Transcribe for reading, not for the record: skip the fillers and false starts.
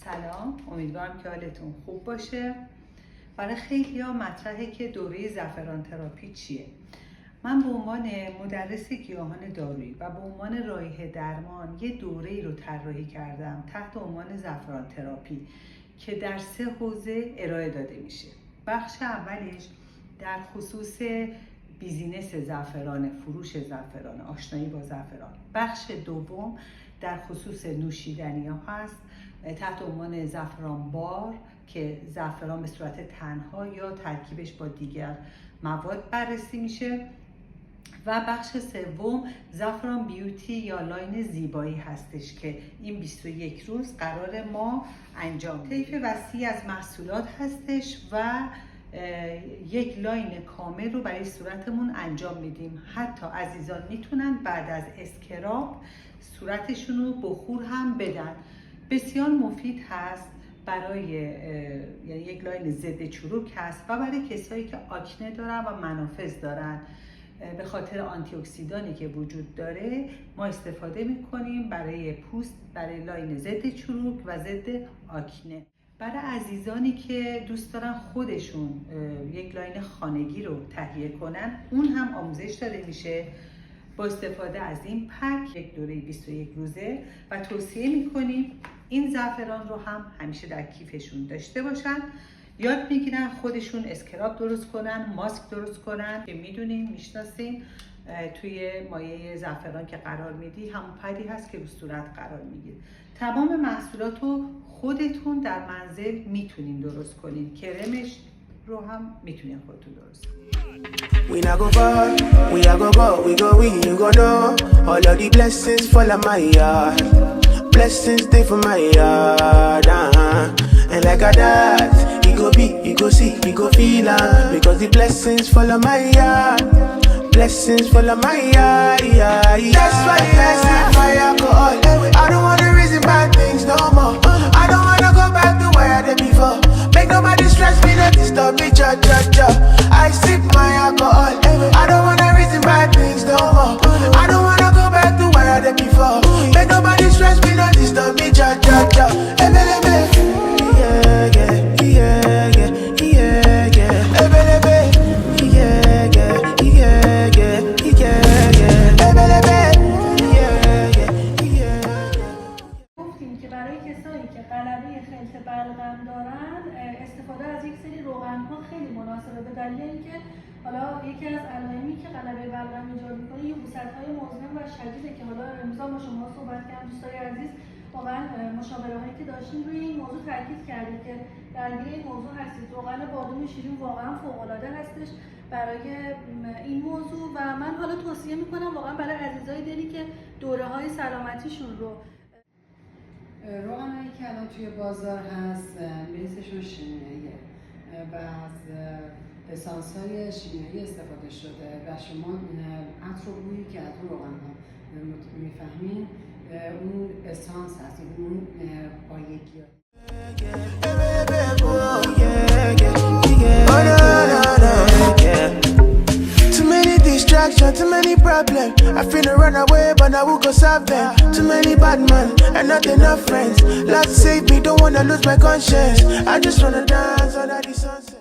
سلام، امیدوارم که حالتون خوب باشه. برای خیلی‌ها مطرحه که دوره زعفران تراپی چیه. من به عنوان مدرس گیاهان دارویی و به عنوان رایحه درمان یه دوره‌ای رو طراحی کردم تحت عنوان زعفران تراپی که در 3 حوزه ارائه داده میشه. بخش اولش در خصوص بیزینس زعفران، فروش زعفران، آشنایی با زعفران. بخش دوم در خصوص نوشیدنی ها هست تحت عنوان زعفران بار که زعفران به صورت تنها یا ترکیبش با دیگر مواد بررسی میشه و بخش سوم زعفران بیوتی یا لاین زیبایی هستش که این 21 روز قرار ما انجام طیف وسیع از محصولات هستش و یک لاین کامل رو برای صورتمون انجام میدیم. حتی عزیزان میتونن بعد از اسکراب صورتشون رو بخور هم بدن. بسیار مفید هست برای یعنی یک لاین ضد چروک هست و برای کسایی که آکنه دارن و منافذ دارن. به خاطر آنتی اکسیدانی که وجود داره ما استفاده میکنیم برای پوست، برای لاین ضد چروک و ضد آکنه. برای عزیزانی که دوست دارن خودشون یک لاین خانگی رو تهیه کنن، اون هم آموزش داده میشه با استفاده از این پک، یک دوره 21 روزه و توصیه میکنیم این زعفران رو هم همیشه در کیفشون داشته باشن. یاد میگیرن خودشون اسکراب درست کنن، ماسک درست کنن که میدونین میشناسین توی مایع زعفران که قرار میدی همون پدی هست که رو صورت قرار میگیره. تمام محصولات رو خودتون در منزل میتونین درست کنین. کرمش رو هم میتونین خودتون درست کنین. We not go far, we a go go, we go we, you go know. All of the blessings fall on my yard. Blessings stay for my yard, And like a that, you go be, you go see, you go feel because the blessings fall on my yard. Blessings fall on my yard, That's why I say my alcohol. I don't wanna reason bad things no more. I don't wanna go back to where I did before. Make nobody stress me, not disturb me, cha. I sip my alcohol. I don't wanna reason bad things no more. I don't wanna go back to where I did before. Make nobody stress me, not disturb me, cha. بلغم دارن استفاده از یک سری روغن‌ها خیلی مناسبه به دلیل اینکه حالا یکی از علائمی که غلبه بلغم ایجاد می‌کنه یبوست‌های مزمن و شدیده که حالا امروز با شما صحبت کردم. دوستای عزیز واقعا مشاوره‌هایی که داشتیم روی این موضوع تاکید کردید که درگیر این موضوع هستید. روغن بادام شیرین واقعا فوق‌العاده هستش برای این موضوع و من حالا توصیه می‌کنم واقعا برای عزیزای دلی که دوره‌های سلامتیشون رو روغنایی که الان توی بازار هست بیسشون شیمیاییه و از اسانس‌های شیمیایی استفاده شده و شما عطر و بویی که از اون روغن‌ها میفهمین اون اسانس هست، اون بایگی Too many problems. I finna run away, but I will go solve them. Too many bad men and not enough friends. Lord save me, don't wanna lose my conscience. I just wanna dance under the sunset.